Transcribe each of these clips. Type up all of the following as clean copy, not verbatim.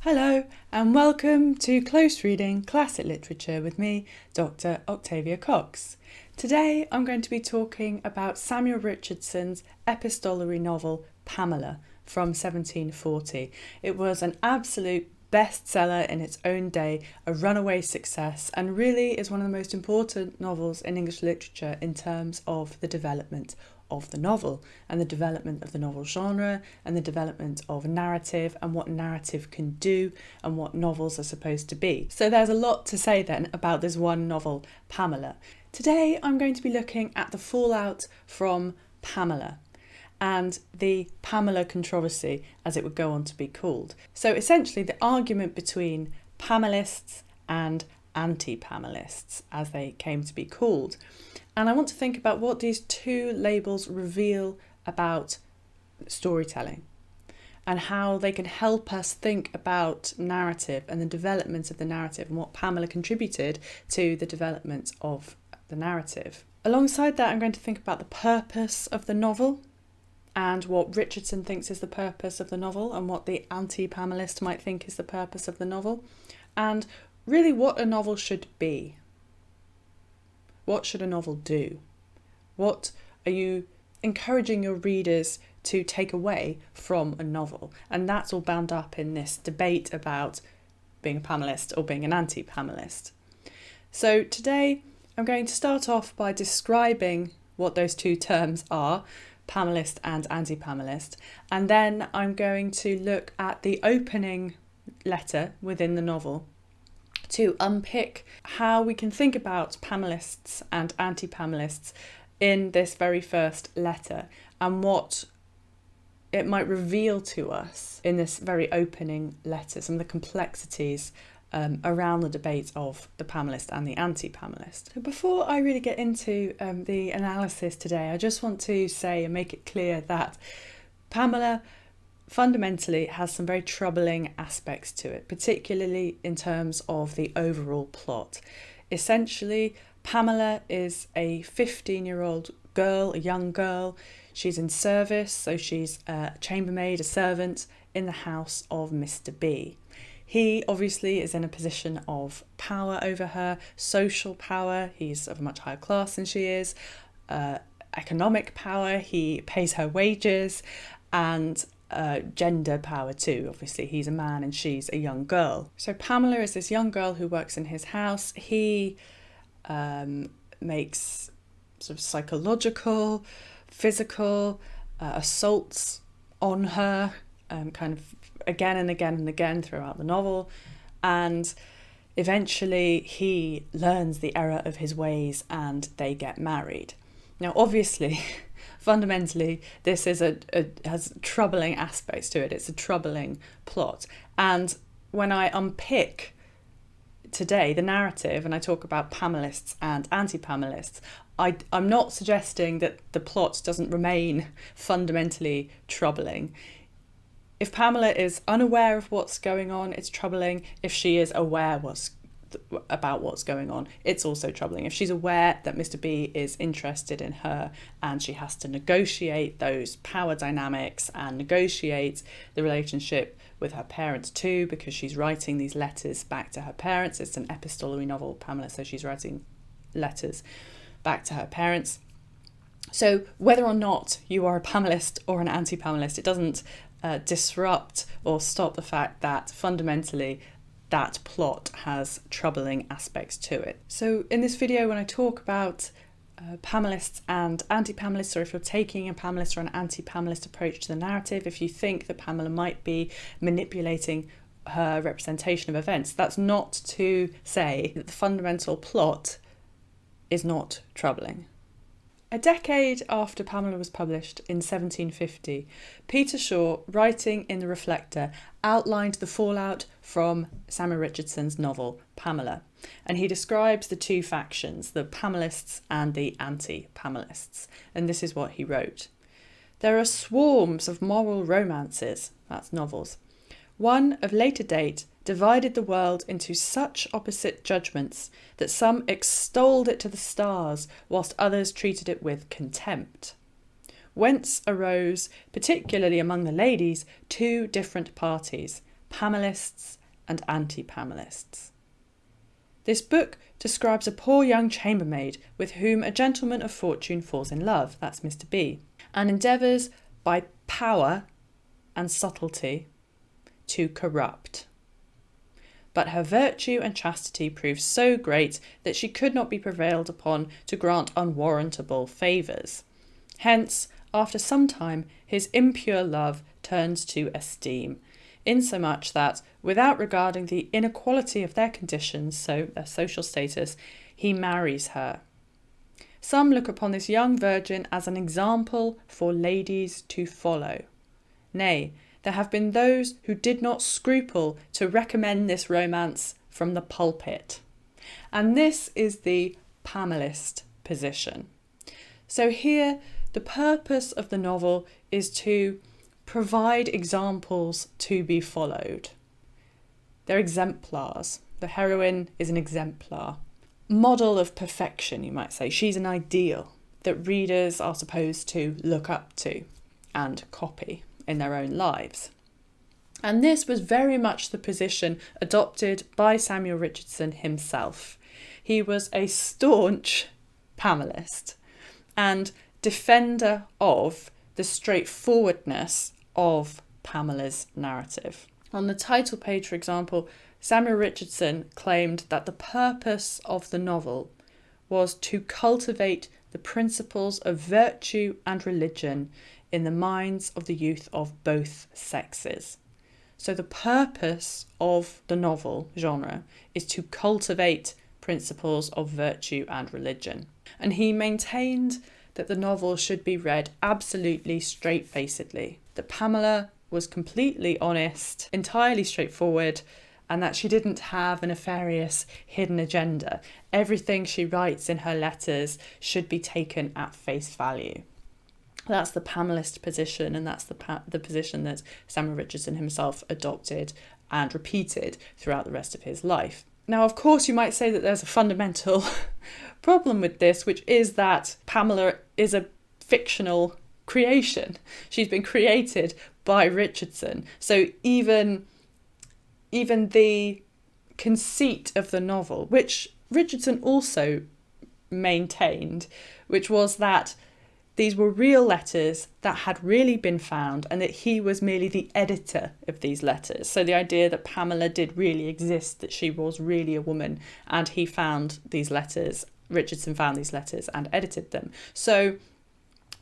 Hello and welcome to Close Reading Classic Literature with me, Dr. Octavia Cox. Today I'm going to be talking about Samuel Richardson's epistolary novel Pamela from 1740. It was an absolute bestseller in its own day, a runaway success, and really is one of the most important novels in English literature in terms of the development of the novel and the development of the novel genre and the development of narrative and what narrative can do and what novels are supposed to be. So there's a lot to say then about this one novel, Pamela. Today I'm going to be looking at the fallout from Pamela and the Pamela controversy, as it would go on to be called. So essentially the argument between Pamelists and Antipamelists, as they came to be called. And I want to think about what these two labels reveal about storytelling and how they can help us think about narrative and the development of the narrative and what Pamela contributed to the development of the narrative. Alongside that, I'm going to think about the purpose of the novel and what Richardson thinks is the purpose of the novel and what the anti-Pamelist might think is the purpose of the novel, and really what a novel should be. What should a novel do? What are you encouraging your readers to take away from a novel? And that's all bound up in this debate about being a Pamelist or being an anti-Pamelist. So today I'm going to start off by describing what those two terms are, Pamelist and anti-Pamelist, and then I'm going to look at the opening letter within the novel to unpick how we can think about Pamelists and anti-Pamelists in this very first letter and what it might reveal to us in this very opening letter, some of the complexities around the debate of the Pamelist and the anti-Pamelist. So before I really get into the analysis today, I just want to say and make it clear that Pamela fundamentally has some very troubling aspects to it, particularly in terms of the overall plot. Essentially, Pamela is a 15-year-old girl, a young girl. She's in service, so she's a chambermaid, a servant in the house of Mr. B. He obviously is in a position of power over her, social power. He's of a much higher class than she is, economic power. He pays her wages, and gender power too. Obviously he's a man and she's a young girl. So Pamela is this young girl who works in his house. He makes sort of psychological, physical assaults on her kind of again and again and again throughout the novel, and eventually he learns the error of his ways and they get married. Now obviously fundamentally, this is has troubling aspects to it. It's a troubling plot. And when I unpick today the narrative and I talk about Pamelists and anti-Pamelists, I'm not suggesting that the plot doesn't remain fundamentally troubling. If Pamela is unaware of what's going on, it's troubling. If she is aware about what's going on, it's also troubling. If she's aware that Mr. B is interested in her and she has to negotiate those power dynamics and negotiate the relationship with her parents too, because she's writing these letters back to her parents. It's an epistolary novel, Pamela, so she's writing letters back to her parents. So whether or not you are a Pamelist or an anti-Pamelist, it doesn't disrupt or stop the fact that fundamentally that plot has troubling aspects to it. So in this video, when I talk about Pamelists and anti-Pamelists, or if you're taking a Pamelist or an anti-Pamelist approach to the narrative, if you think that Pamela might be manipulating her representation of events, that's not to say that the fundamental plot is not troubling. A decade after Pamela was published in 1750, Peter Shaw, writing in The Reflector, outlined the fallout from Samuel Richardson's novel Pamela, and he describes the two factions, the Pamelists and the anti-Pamelists, and this is what he wrote. There are swarms of moral romances, that's novels. One of later date divided the world into such opposite judgments that some extolled it to the stars, whilst others treated it with contempt. Whence arose, particularly among the ladies, two different parties, Pamelists and Antipamelists. This book describes a poor young chambermaid with whom a gentleman of fortune falls in love, that's Mr. B, and endeavours by power and subtlety to corrupt. But her virtue and chastity proved so great that she could not be prevailed upon to grant unwarrantable favours. Hence, after some time, his impure love turns to esteem, insomuch that, without regarding the inequality of their conditions, so their social status, he marries her. Some look upon this young virgin as an example for ladies to follow. Nay, there have been those who did not scruple to recommend this romance from the pulpit. And this is the Pamelist position. So here, the purpose of the novel is to provide examples to be followed. They're exemplars. The heroine is an exemplar. Model of perfection, you might say. She's an ideal that readers are supposed to look up to and copy in their own lives. And this was very much the position adopted by Samuel Richardson himself. He was a staunch Pamelist and defender of the straightforwardness of Pamela's narrative. On the title page, for example, Samuel Richardson claimed that the purpose of the novel was to cultivate the principles of virtue and religion in the minds of the youth of both sexes. So the purpose of the novel genre is to cultivate principles of virtue and religion. And he maintained that the novel should be read absolutely straight-facedly, that Pamela was completely honest, entirely straightforward, and that she didn't have a nefarious hidden agenda. Everything she writes in her letters should be taken at face value. That's the Pamelist position, and that's the position that Samuel Richardson himself adopted and repeated throughout the rest of his life. Now, of course, you might say that there's a fundamental problem with this, which is that Pamela is a fictional creation. She's been created by Richardson. So even the conceit of the novel, which Richardson also maintained, which was that these were real letters that had really been found and that he was merely the editor of these letters. So the idea that Pamela did really exist, that she was really a woman, and he found these letters, Richardson found these letters and edited them. So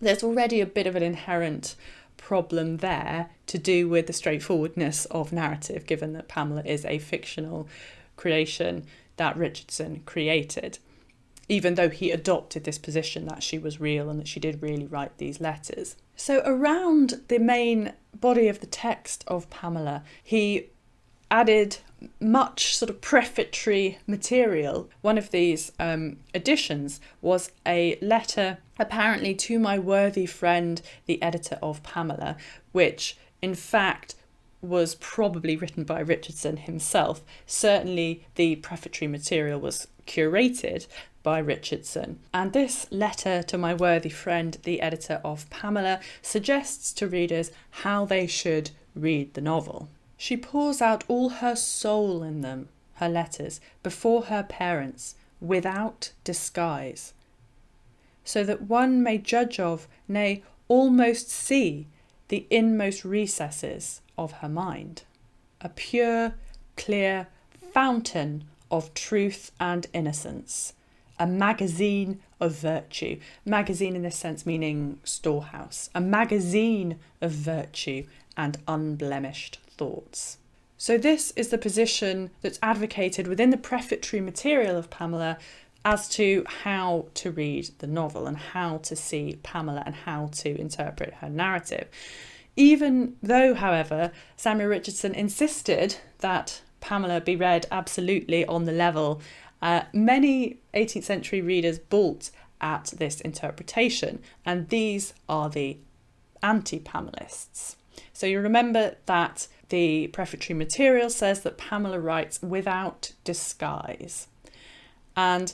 there's already a bit of an inherent problem there to do with the straightforwardness of narrative, given that Pamela is a fictional creation that Richardson created, even though he adopted this position that she was real and that she did really write these letters. So around the main body of the text of Pamela, he added much sort of prefatory material. One of these additions was a letter apparently to my worthy friend, the editor of Pamela, which in fact was probably written by Richardson himself. Certainly the prefatory material was curated by Richardson. And this letter to my worthy friend, the editor of Pamela, suggests to readers how they should read the novel. She pours out all her soul in them, her letters, before her parents, without disguise, so that one may judge of, nay, almost see, the inmost recesses of her mind. A pure, clear fountain of truth and innocence. A magazine of virtue. Magazine in this sense meaning storehouse. A magazine of virtue and unblemished thoughts. So this is the position that's advocated within the prefatory material of Pamela as to how to read the novel and how to see Pamela and how to interpret her narrative. Even though, however, Samuel Richardson insisted that Pamela be read absolutely on the level, many 18th century readers balked at this interpretation, and these are the Antipamelists. So you remember that the prefatory material says that Pamela writes without disguise. And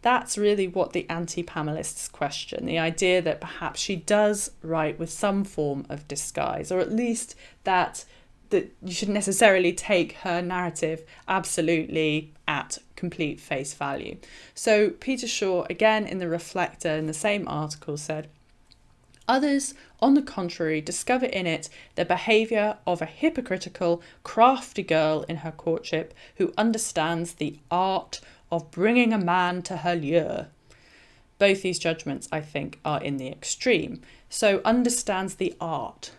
that's really what the Antipamelists question, the idea that perhaps she does write with some form of disguise, or at least that that you shouldn't necessarily take her narrative absolutely at complete face value. So Peter Shaw, again in the Reflector in the same article, said, "Others, on the contrary, discover in it the behaviour of a hypocritical, crafty girl in her courtship who understands the art of bringing a man to her lure." Both these judgments, I think, are in the extreme. So understands the art.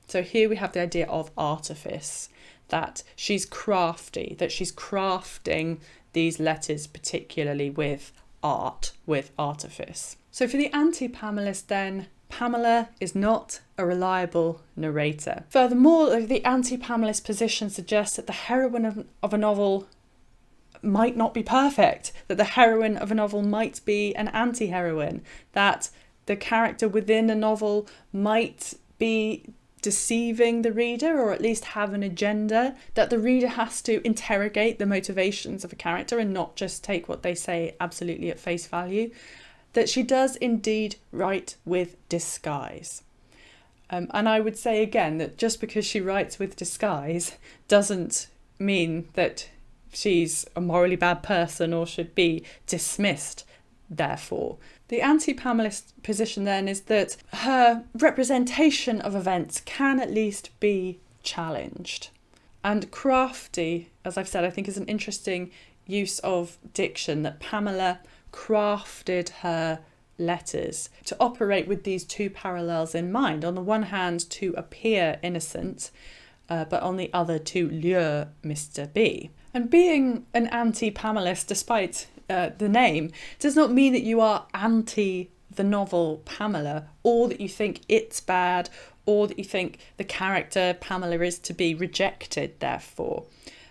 So here we have the idea of artifice, that she's crafty, that she's crafting these letters particularly with art, with artifice. So for the anti-Pamelist then, Pamela is not a reliable narrator. Furthermore, the anti-Pamelist position suggests that the heroine of a novel might not be perfect, that the heroine of a novel might be an anti-heroine, that the character within a novel might be deceiving the reader or at least have an agenda, that the reader has to interrogate the motivations of a character and not just take what they say absolutely at face value, that she does indeed write with disguise. And I would say again that just because she writes with disguise doesn't mean that she's a morally bad person or should be dismissed, therefore. The anti-Pamelist position then is that her representation of events can at least be challenged. And crafty, as I've said, I think is an interesting use of diction, that Pamela crafted her letters to operate with these two parallels in mind. On the one hand, to appear innocent, but on the other, to lure Mr. B. And being an anti-Pamelist, despite the name, does not mean that you are anti the novel Pamela, or that you think it's bad, or that you think the character Pamela is to be rejected, therefore.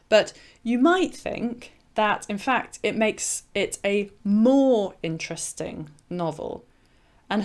But you might think that, in fact, it makes it a more interesting novel, and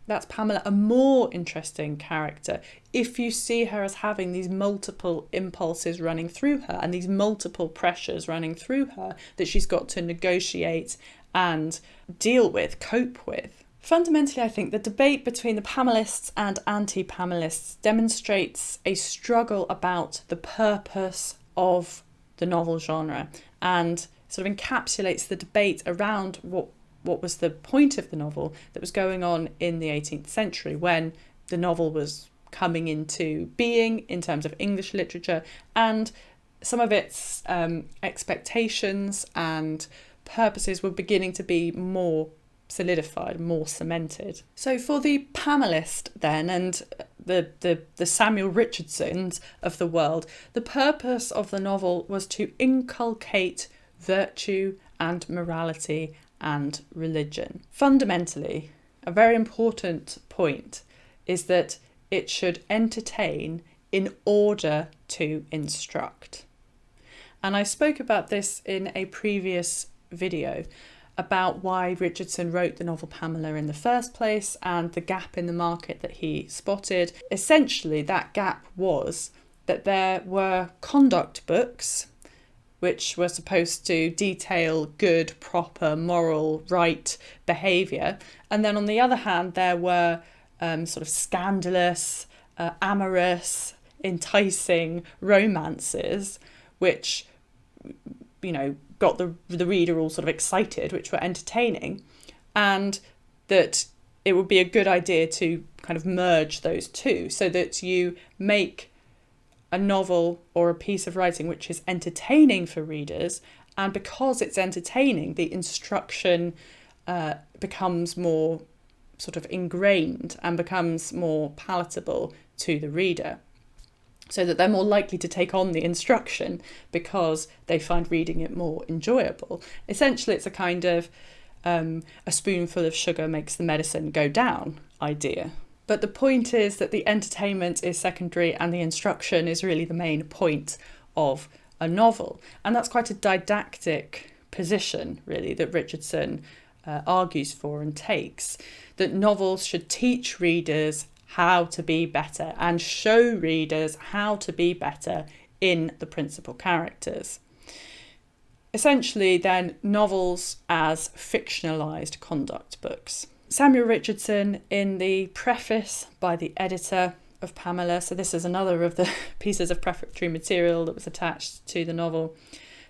that's Pamela, a more interesting character, if you see her as having these multiple impulses running through her and these multiple pressures running through her that she's got to negotiate and deal with, cope with. Fundamentally, I think the debate between the Pamelists and anti-Pamelists demonstrates a struggle about the purpose of the novel genre and sort of encapsulates the debate around what was the point of the novel that was going on in the 18th century when the novel was coming into being in terms of English literature, and some of its expectations and purposes were beginning to be more solidified, more cemented. So for the Pamelist then, and the Samuel Richardsons of the world, the purpose of the novel was to inculcate virtue and morality and religion. Fundamentally, a very important point is that it should entertain in order to instruct. And I spoke about this in a previous video about why Richardson wrote the novel Pamela in the first place and the gap in the market that he spotted. Essentially, that gap was that there were conduct books which were supposed to detail good, proper, moral, right behaviour. And then on the other hand, there were sort of scandalous, amorous, enticing romances, which, got the reader all sort of excited, which were entertaining, and that it would be a good idea to kind of merge those two so that you make a novel or a piece of writing which is entertaining for readers, and because it's entertaining, the instruction becomes more sort of ingrained and becomes more palatable to the reader, so that they're more likely to take on the instruction because they find reading it more enjoyable. Essentially, it's a kind of a spoonful of sugar makes the medicine go down idea. But the point is that the entertainment is secondary and the instruction is really the main point of a novel. And that's quite a didactic position, really, that Richardson argues for and takes, that novels should teach readers how to be better and show readers how to be better in the principal characters. Essentially, then, novels as fictionalised conduct books. Samuel Richardson, in the preface by the editor, of Pamela, so this is another of the pieces of prefatory material that was attached to the novel,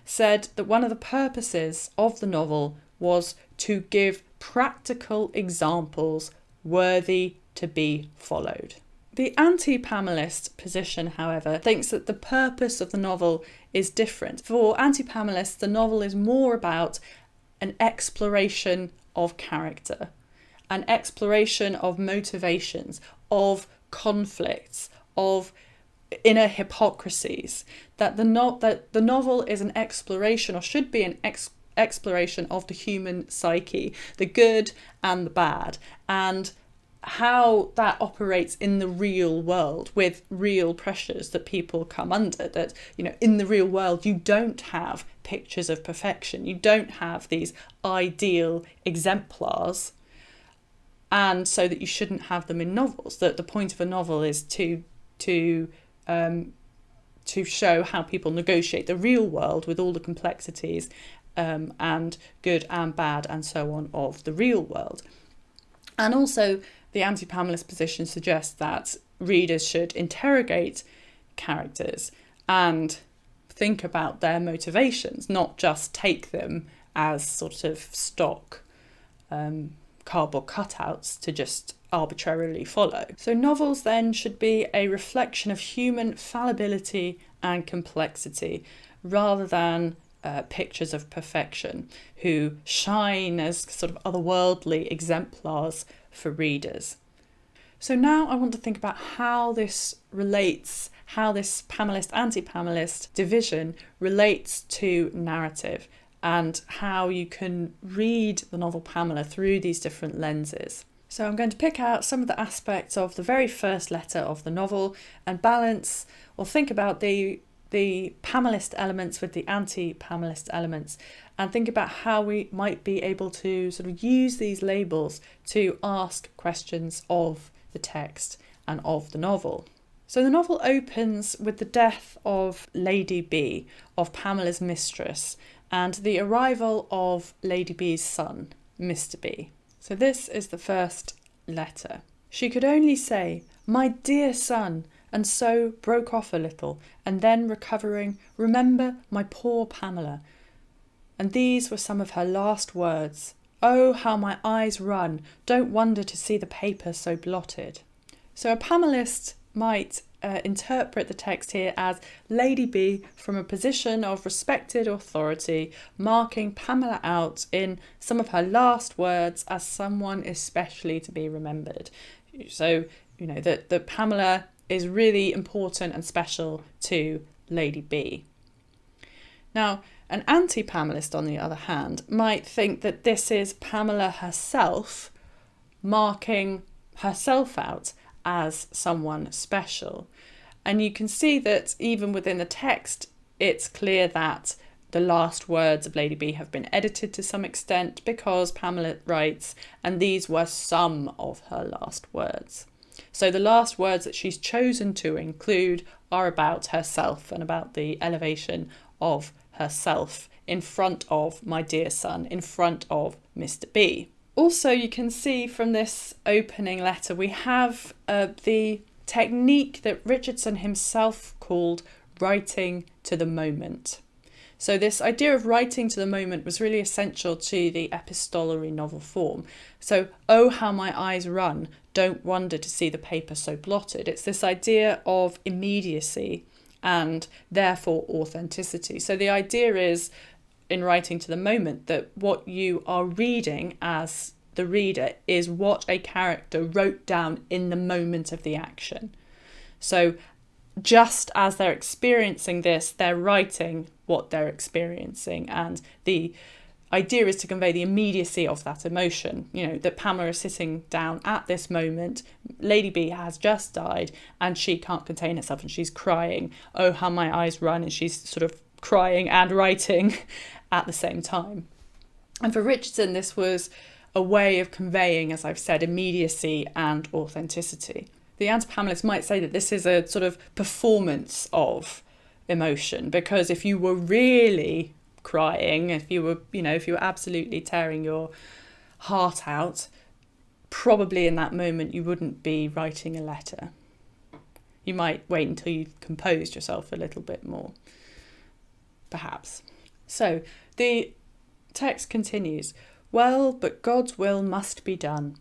said that one of the purposes of the novel was to give practical examples worthy to be followed. The anti-Pamelist position, however, thinks that the purpose of the novel is different. For anti-Pamelists, the novel is more about an exploration of character, an exploration of motivations, of conflicts, of inner hypocrisies, that the novel is an exploration, or should be an exploration of the human psyche, the good and the bad, and how that operates in the real world with real pressures that people come under. That, in the real world, you don't have pictures of perfection, you don't have these ideal exemplars, and so that you shouldn't have them in novels. That the point of a novel is to show how people negotiate the real world with all the complexities and good and bad and so on of the real world. And also, the anti-Pamelist position suggests that readers should interrogate characters and think about their motivations, not just take them as sort of stock cardboard cutouts to just arbitrarily follow. So novels then should be a reflection of human fallibility and complexity, rather than pictures of perfection who shine as sort of otherworldly exemplars for readers. So now I want to think about how this Pamelist anti-Pamelist division relates to narrative, and how you can read the novel Pamela through these different lenses. So I'm going to pick out some of the aspects of the very first letter of the novel and balance or think about the Pamelist elements with the anti-Pamelist elements, and think about how we might be able to sort of use these labels to ask questions of the text and of the novel. So the novel opens with the death of Lady B, of Pamela's mistress, and the arrival of Lady B's son, Mr. B. So this is the first letter. She could only say, "My dear son," and so broke off a little, and then recovering, "Remember my poor Pamela." And these were some of her last words. "Oh, how my eyes run, don't wonder to see the paper so blotted." So a Pamelist might interpret the text here as Lady B, from a position of respected authority, marking Pamela out in some of her last words as someone especially to be remembered. So, that Pamela is really important and special to Lady B. Now, an anti-Pamelist, on the other hand, might think that this is Pamela herself marking herself out as someone special. And you can see that even within the text, it's clear that the last words of Lady B have been edited to some extent, because Pamela writes, "and these were some of her last words." So the last words that she's chosen to include are about herself and about the elevation of herself in front of my dear son, in front of Mr. B. Also, you can see from this opening letter, we have the technique that Richardson himself called writing to the moment. So this idea of writing to the moment was really essential to the epistolary novel form. So, "Oh, how my eyes run, don't wonder to see the paper so blotted." It's this idea of immediacy and therefore authenticity. So the idea is, in writing to the moment, that what you are reading as the reader is what a character wrote down in the moment of the action. So just as they're experiencing this, they're writing what they're experiencing, and the idea is to convey the immediacy of that emotion. That Pamela is sitting down at this moment, Lady B has just died, and she can't contain herself and she's crying. "Oh, how my eyes run," and she's sort of crying and writing at the same time. And for Richardson, this was a way of conveying, as I've said, immediacy and authenticity. The anti-Pamelist might say that this is a sort of performance of emotion, because if you were really crying, if you were absolutely tearing your heart out, probably in that moment you wouldn't be writing a letter. You might wait until you've composed yourself a little bit more, perhaps. So the text continues, "Well, but God's will must be done.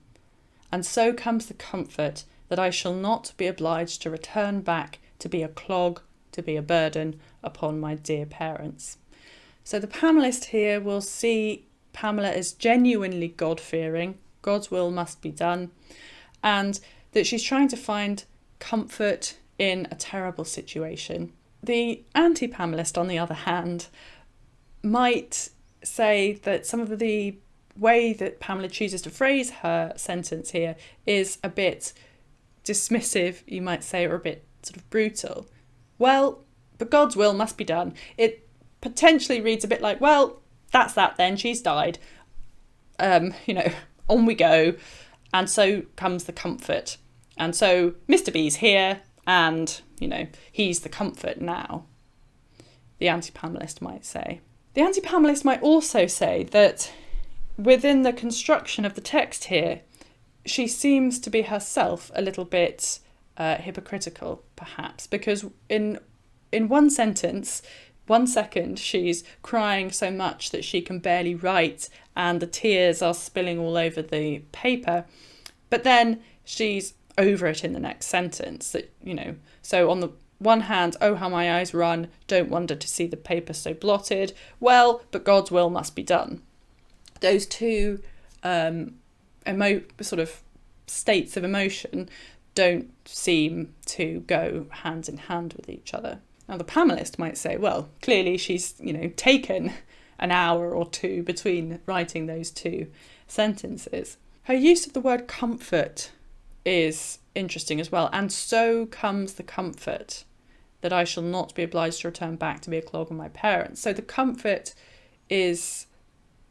And so comes the comfort that I shall not be obliged to return back to be a clog, to be a burden upon my dear parents." So the Pamelist here will see Pamela as genuinely God-fearing, God's will must be done, and that she's trying to find comfort in a terrible situation. The Antipamelist, on the other hand, might say that some of the way that Pamela chooses to phrase her sentence here is a bit dismissive, you might say, or a bit sort of brutal. Well, but God's will must be done. It potentially reads a bit like, well, that's that then, she's died. On we go. And so comes the comfort. And so Mr. B's here and, he's the comfort now, the Antipamelist might say. The Antipamelist might also say that within the construction of the text here, she seems to be herself a little bit hypocritical, perhaps, because in one sentence, 1 second, she's crying so much that she can barely write and the tears are spilling all over the paper, but then she's over it in the next sentence. So on the one hand, "Oh, how my eyes run, don't wonder to see the paper so blotted. Well, but God's will must be done." Those two sort of states of emotion don't seem to go hand in hand with each other. Now, the Pamelist might say, well, clearly she's, taken an hour or two between writing those two sentences. Her use of the word comfort is interesting as well. "And so comes the comfort that I shall not be obliged to return back to be a clog on my parents." So the comfort is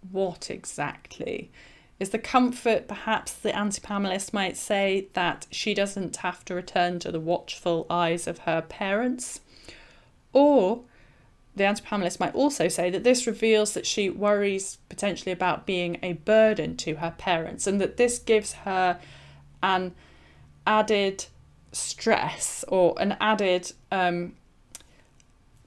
what exactly? Is the comfort, perhaps the Antipamelist might say, that she doesn't have to return to the watchful eyes of her parents? Or the Antipamelist might also say that this reveals that she worries potentially about being a burden to her parents, and that this gives her an added stress or an added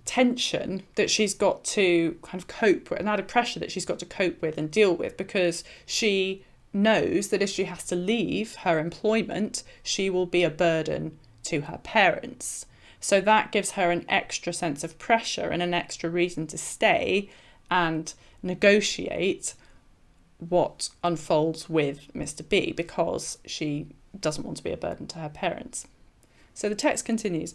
tension that she's got to kind of cope with, an added pressure that she's got to cope with and deal with, because she knows that if she has to leave her employment, she will be a burden to her parents. So that gives her an extra sense of pressure and an extra reason to stay and negotiate what unfolds with Mr. B, because she doesn't want to be a burden to her parents. So the text continues,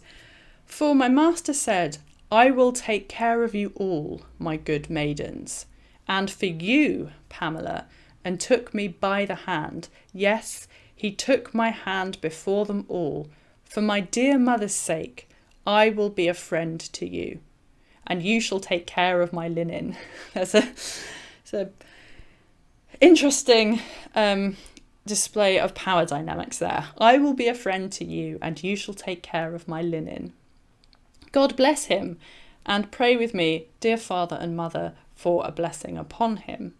"For my master said, I will take care of you all, my good maidens, and for you, Pamela, and took me by the hand. Yes, he took my hand before them all. For my dear mother's sake, I will be a friend to you, and you shall take care of my linen." There's a interesting display of power dynamics there. "I will be a friend to you, and you shall take care of my linen. God bless him, and pray with me, dear father and mother, for a blessing upon him."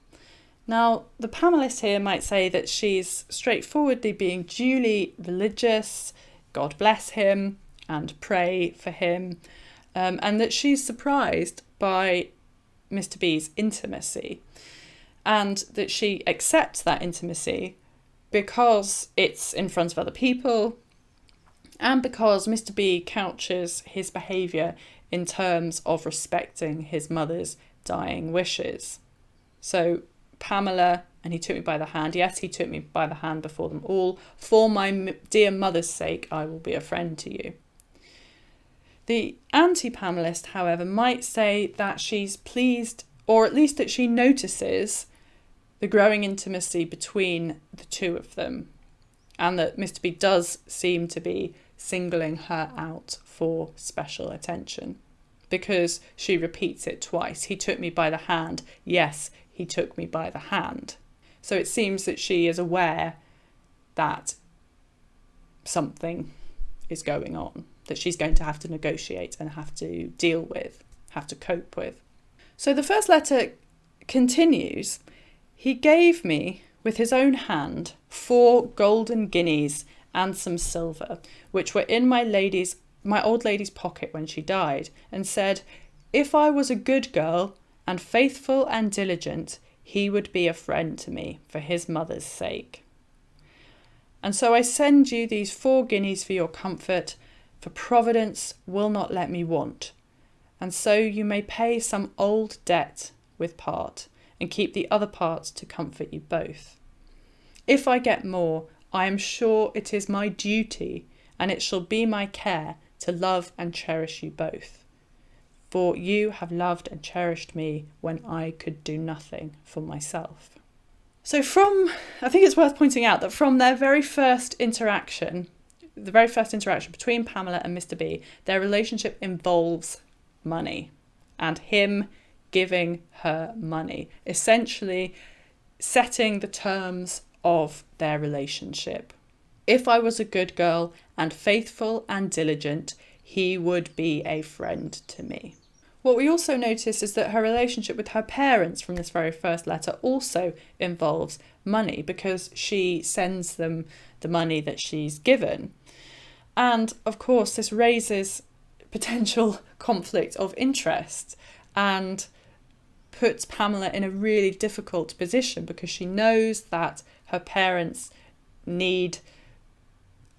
Now, the Pamelist here might say that she's straightforwardly being duly religious, God bless him, and pray for him, and that she's surprised by Mr. B's intimacy, and that she accepts that intimacy because it's in front of other people, and because Mr. B couches his behaviour in terms of respecting his mother's dying wishes. So Pamela, and he took me by the hand. Yes, he took me by the hand before them all. For my dear mother's sake, I will be a friend to you. The Antipamelist, however, might say that she's pleased, or at least that she notices the growing intimacy between the two of them, and that Mr. B does seem to be singling her out for special attention, because she repeats it twice. He took me by the hand. Yes, he took me by the hand. So it seems that she is aware that something is going on, that she's going to have to negotiate and have to deal with, have to cope with. So the first letter continues, "He gave me with his own hand 4 golden guineas and some silver, which were in my old lady's pocket when she died, and said, if I was a good girl and faithful and diligent, he would be a friend to me for his mother's sake. And so I send you these 4 guineas for your comfort, for Providence will not let me want. And so you may pay some old debt with part, and keep the other part to comfort you both. If I get more, I am sure it is my duty, and it shall be my care to love and cherish you both. For you have loved and cherished me when I could do nothing for myself. So I think it's worth pointing out that from their very first interaction, the very first interaction between Pamela and Mr. B, their relationship involves money and him giving her money, essentially setting the terms of their relationship. If I was a good girl and faithful and diligent, he would be a friend to me. What we also notice is that her relationship with her parents from this very first letter also involves money, because she sends them the money that she's given. And of course, this raises potential conflict of interest and puts Pamela in a really difficult position, because she knows that her parents need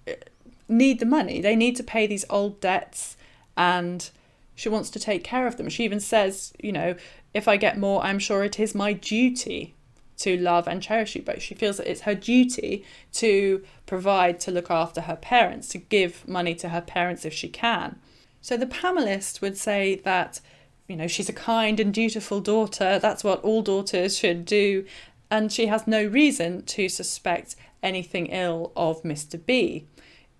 the money. They need to pay these old debts, and she wants to take care of them. She even says, if I get more, I'm sure it is my duty to love and cherish you both. She feels that it's her duty to provide, to look after her parents, to give money to her parents if she can. So the Pamelist would say that, she's a kind and dutiful daughter. That's what all daughters should do. And she has no reason to suspect anything ill of Mr. B.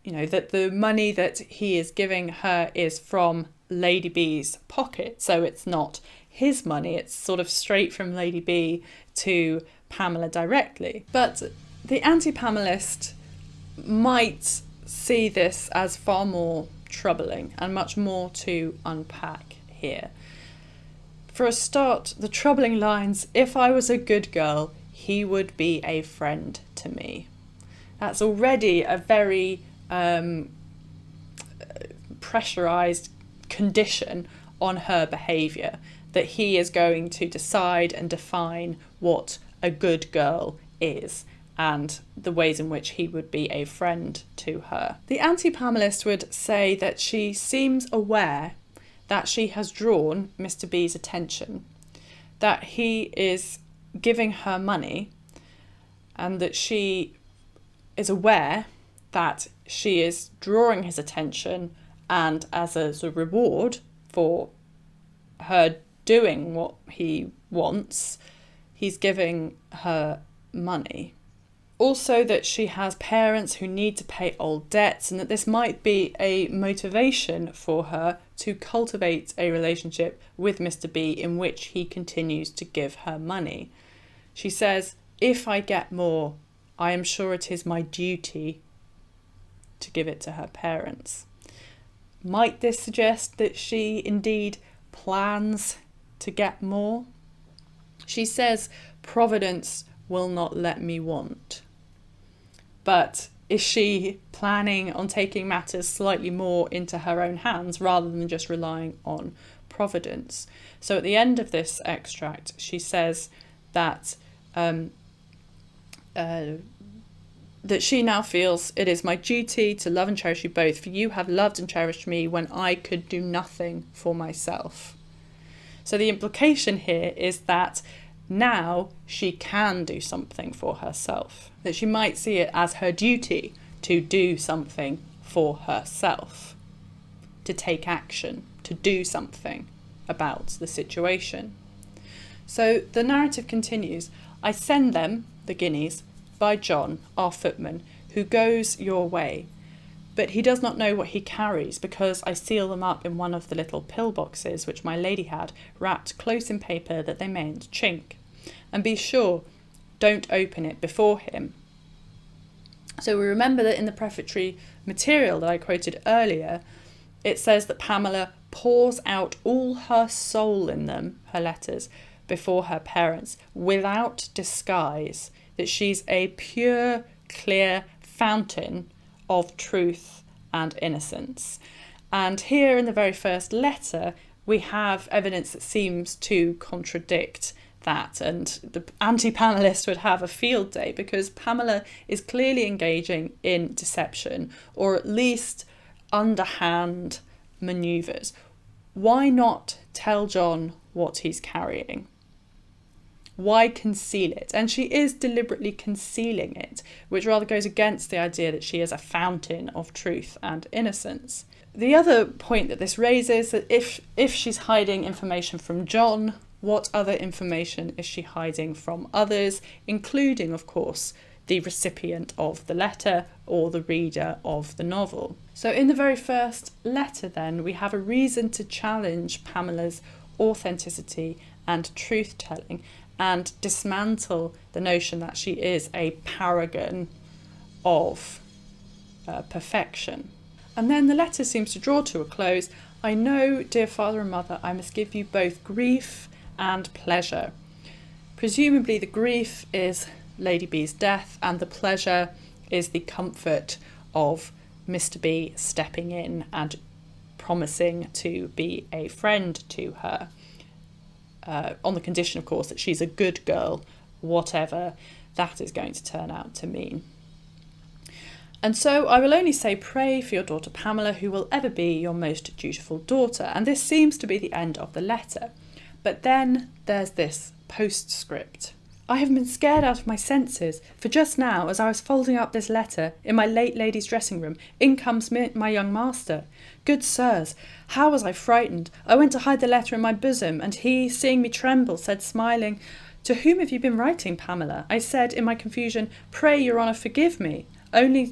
That the money that he is giving her is from Lady B's pocket. So it's not his money. It's sort of straight from Lady B to Pamela directly. But the Antipamelist might see this as far more troubling and much more to unpack here. For a start, the troubling lines, if I was a good girl, he would be a friend to me. That's already a very pressurized condition on her behaviour, that he is going to decide and define what a good girl is and the ways in which he would be a friend to her. The Antipamelist would say that she seems aware that she has drawn Mr. B's attention, that he is giving her money, and that she is aware that she is drawing his attention, and as a sort of reward for her doing what he wants, he's giving her money. Also that she has parents who need to pay old debts, and that this might be a motivation for her to cultivate a relationship with Mr. B in which he continues to give her money. She says, if I get more, I am sure it is my duty to give it to her parents. Might this suggest that she indeed plans to get more? She says, Providence will not let me want. But is she planning on taking matters slightly more into her own hands rather than just relying on Providence? So at the end of this extract, she says that that she now feels it is my duty to love and cherish you both, for you have loved and cherished me when I could do nothing for myself. So the implication here is that now she can do something for herself, that she might see it as her duty to do something for herself, to take action, to do something about the situation. So the narrative continues. I send them, the guineas, by John, our footman, who goes your way. But he does not know what he carries, because I seal them up in one of the little pill-boxes which my lady had, wrapped close in paper that they mayn't chink. And be sure, don't open it before him. So we remember that in the prefatory material that I quoted earlier, it says that Pamela pours out all her soul in them, her letters, before her parents, without disguise, that she's a pure, clear fountain of truth and innocence. And here in the very first letter, we have evidence that seems to contradict that, and the anti-Pamelist would have a field day, because Pamela is clearly engaging in deception, or at least underhand manoeuvres. Why not tell John what he's carrying? Why conceal it? And she is deliberately concealing it, which rather goes against the idea that she is a fountain of truth and innocence. The other point that this raises, that if she's hiding information from John, what other information is she hiding from others, including, of course, the recipient of the letter or the reader of the novel? So in the very first letter then, we have a reason to challenge Pamela's authenticity and truth-telling and dismantle the notion that she is a paragon of perfection. And then the letter seems to draw to a close. I know, dear father and mother, I must give you both grief and pleasure. Presumably the grief is Lady B's death, and the pleasure is the comfort of Mr. B stepping in and promising to be a friend to her, on the condition, of course, that she's a good girl, whatever that is going to turn out to mean. And so I will only say, pray for your daughter Pamela, who will ever be your most dutiful daughter. And this seems to be the end of the letter. But then there's this postscript. I have been scared out of my senses, for just now, as I was folding up this letter in my late lady's dressing room, in comes my young master. Good sirs, how was I frightened! I went to hide the letter in my bosom, and he, seeing me tremble, said, smiling, "To whom have you been writing, Pamela?" I said, in my confusion, "Pray, your honour, forgive me. Only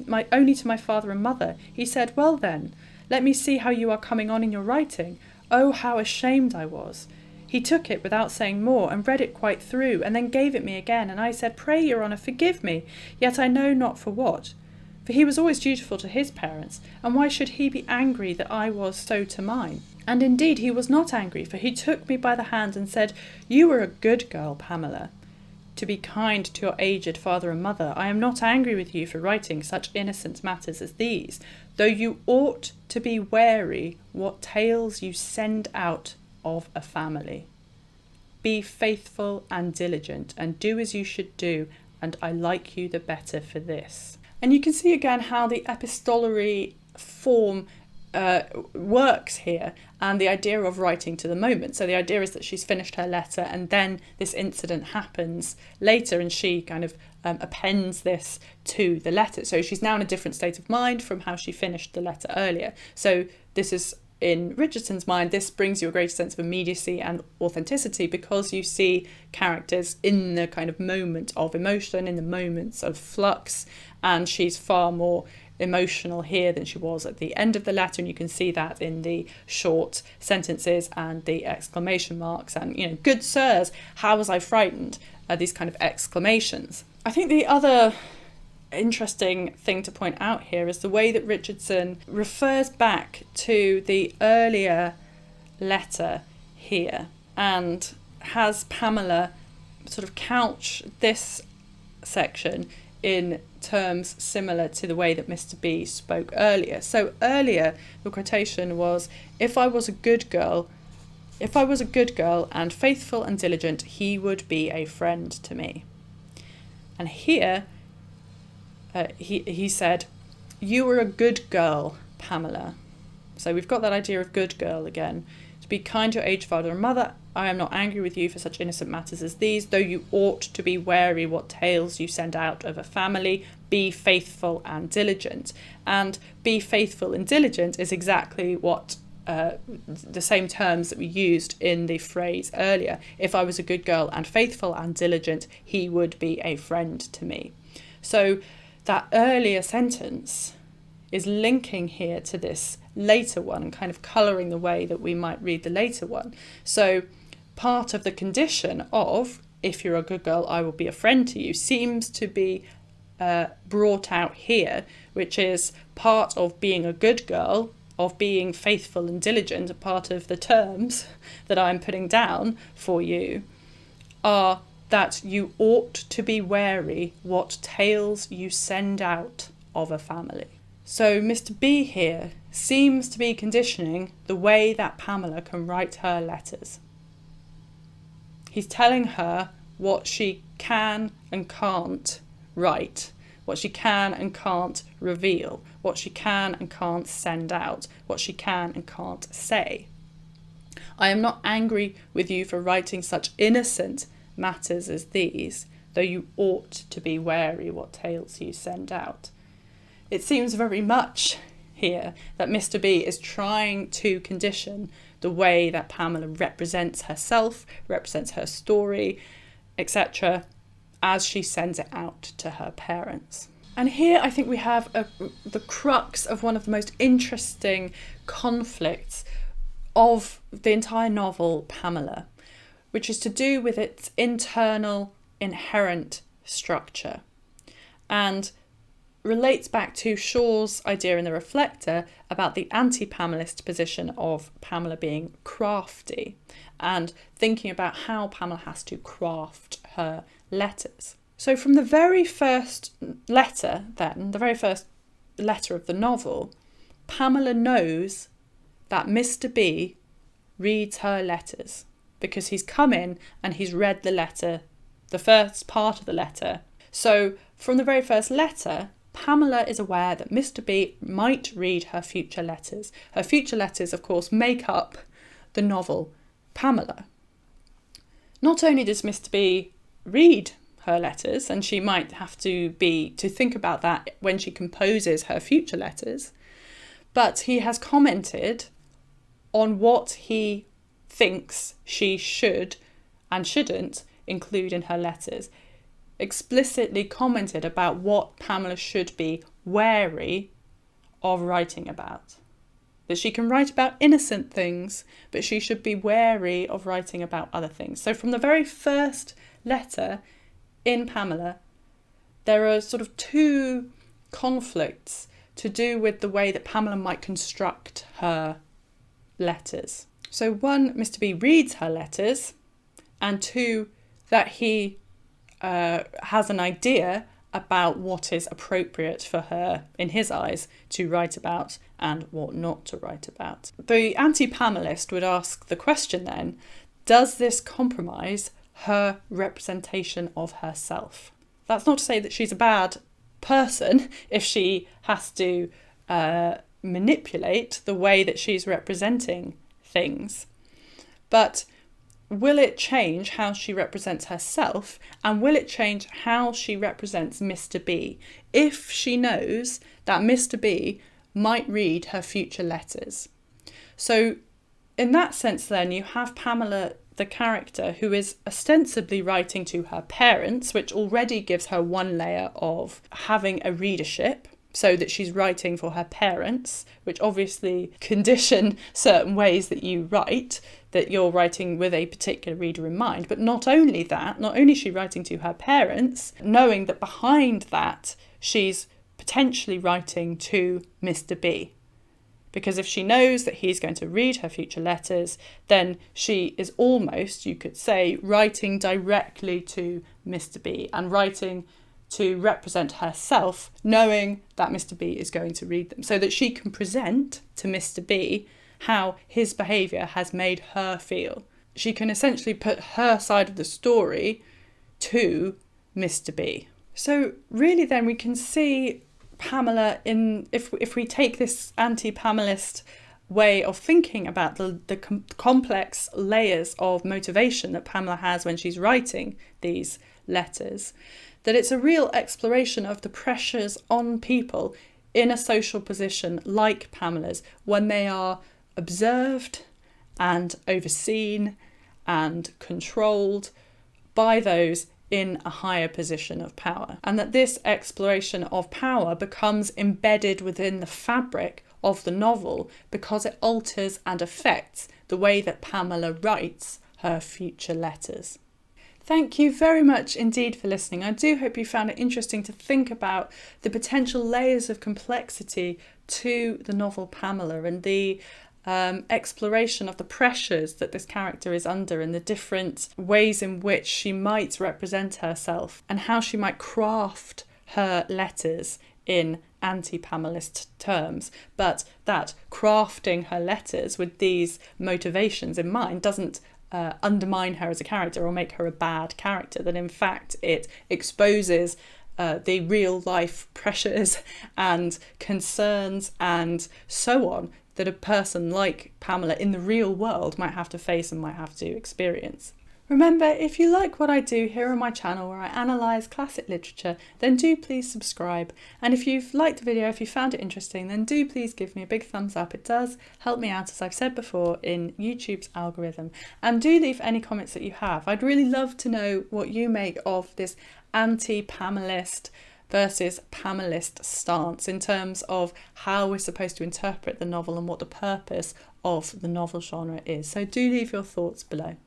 to my father and mother." He said, "Well then, let me see how you are coming on in your writing." Oh, how ashamed I was! He took it without saying more, and read it quite through, and then gave it me again, and I said, "Pray, your honour, forgive me, yet I know not for what." For he was always dutiful to his parents, and why should he be angry that I was so to mine? And indeed he was not angry, for he took me by the hand and said, "You were a good girl, Pamela. To be kind to your aged father and mother, I am not angry with you for writing such innocent matters as these, though you ought to be wary what tales you send out of a family. Be faithful and diligent, and do as you should do, and I like you the better for this." And you can see again how the epistolary form works here, and the idea of writing to the moment. So the idea is that she's finished her letter, and then this incident happens later, and she kind of appends this to the letter. So she's now in a different state of mind from how she finished the letter earlier. So this is, in Richardson's mind, this brings you a greater sense of immediacy and authenticity, because you see characters in the kind of moment of emotion, in the moments of flux, and she's far more emotional here than she was at the end of the letter, and you can see that in the short sentences and the exclamation marks, and, you know, "Good sirs, how was I frightened?" These kind of exclamations. I think the other interesting thing to point out here is the way that Richardson refers back to the earlier letter here, and has Pamela sort of couch this section in terms similar to the way that Mr. B spoke earlier. So earlier the quotation was, if I was a good girl and faithful and diligent, he would be a friend to me. And here he said, "You were a good girl, Pamela." So we've got that idea of good girl again. To be kind to your aged father and mother, I am not angry with you for such innocent matters as these, though you ought to be wary what tales you send out of a family. Be faithful and diligent. And be faithful and diligent is exactly what the same terms that we used in the phrase earlier. If I was a good girl and faithful and diligent, he would be a friend to me. So that earlier sentence is linking here to this later one, and kind of colouring the way that we might read the later one. So part of the condition of, if you're a good girl, I will be a friend to you, seems to be brought out here, which is part of being a good girl, of being faithful and diligent. A part of the terms that I'm putting down for you are that you ought to be wary what tales you send out of a family. So Mr. B here seems to be conditioning the way that Pamela can write her letters. He's telling her what she can and can't write, what she can and can't reveal, what she can and can't send out, what she can and can't say. I am not angry with you for writing such innocent matters as these, though you ought to be wary what tales you send out. It seems very much here that Mr. B is trying to condition the way that Pamela represents herself, represents her story, etc., as she sends it out to her parents. And here I think we have the crux of one of the most interesting conflicts of the entire novel, Pamela, which is to do with its internal, inherent structure, and relates back to Shaw's idea in The Reflector about the anti-Pamelist position of Pamela being crafty, and thinking about how Pamela has to craft her letters. So from the very first letter then, the very first letter of the novel, Pamela knows that Mr. B reads her letters because he's come in and he's read the letter, the first part of the letter. So from the very first letter, Pamela is aware that Mr. B might read her future letters. Her future letters, of course, make up the novel Pamela. Not only does Mr. B read her letters, and she might have to think about that when she composes her future letters, but he has commented on what he thinks she should and shouldn't include in her letters. Explicitly commented about what Pamela should be wary of writing about. That she can write about innocent things, but she should be wary of writing about other things. So from the very first letter in Pamela, there are sort of two conflicts to do with the way that Pamela might construct her letters. So one, Mr. B reads her letters, and two, that he has an idea about what is appropriate for her, in his eyes, to write about and what not to write about. The anti-Pamelist would ask the question then, does this compromise her representation of herself? That's not to say that she's a bad person if she has to manipulate the way that she's representing things, but will it change how she represents herself, and will it change how she represents Mr. B if she knows that Mr. B might read her future letters? So in that sense then, you have Pamela, the character, who is ostensibly writing to her parents, which already gives her one layer of having a readership, so that she's writing for her parents, which obviously condition certain ways that you write, that you're writing with a particular reader in mind. But not only that, not only is she writing to her parents, knowing that behind that she's potentially writing to Mr. B. Because if she knows that he's going to read her future letters, then she is almost, you could say, writing directly to Mr. B and writing to represent herself, knowing that Mr. B is going to read them, so that she can present to Mr. B how his behaviour has made her feel. She can essentially put her side of the story to Mr. B. So really then we can see Pamela in, if we take this anti-Pamelist way of thinking about the complex layers of motivation that Pamela has when she's writing these letters, that it's a real exploration of the pressures on people in a social position like Pamela's when they are observed and overseen and controlled by those in a higher position of power. And that this exploration of power becomes embedded within the fabric of the novel because it alters and affects the way that Pamela writes her future letters. Thank you very much indeed for listening. I do hope you found it interesting to think about the potential layers of complexity to the novel Pamela and the exploration of the pressures that this character is under and the different ways in which she might represent herself and how she might craft her letters in anti-Pamelist terms, but that crafting her letters with these motivations in mind doesn't undermine her as a character or make her a bad character, that in fact it exposes the real life pressures and concerns and so on that a person like Pamela in the real world might have to face and might have to experience. Remember, if you like what I do here on my channel where I analyse classic literature, then do please subscribe. And if you've liked the video, if you found it interesting, then do please give me a big thumbs up. It does help me out, as I've said before, in YouTube's algorithm. And do leave any comments that you have. I'd really love to know what you make of this anti-Pamelist versus Pamelist stance in terms of how we're supposed to interpret the novel and what the purpose of the novel genre is. So do leave your thoughts below.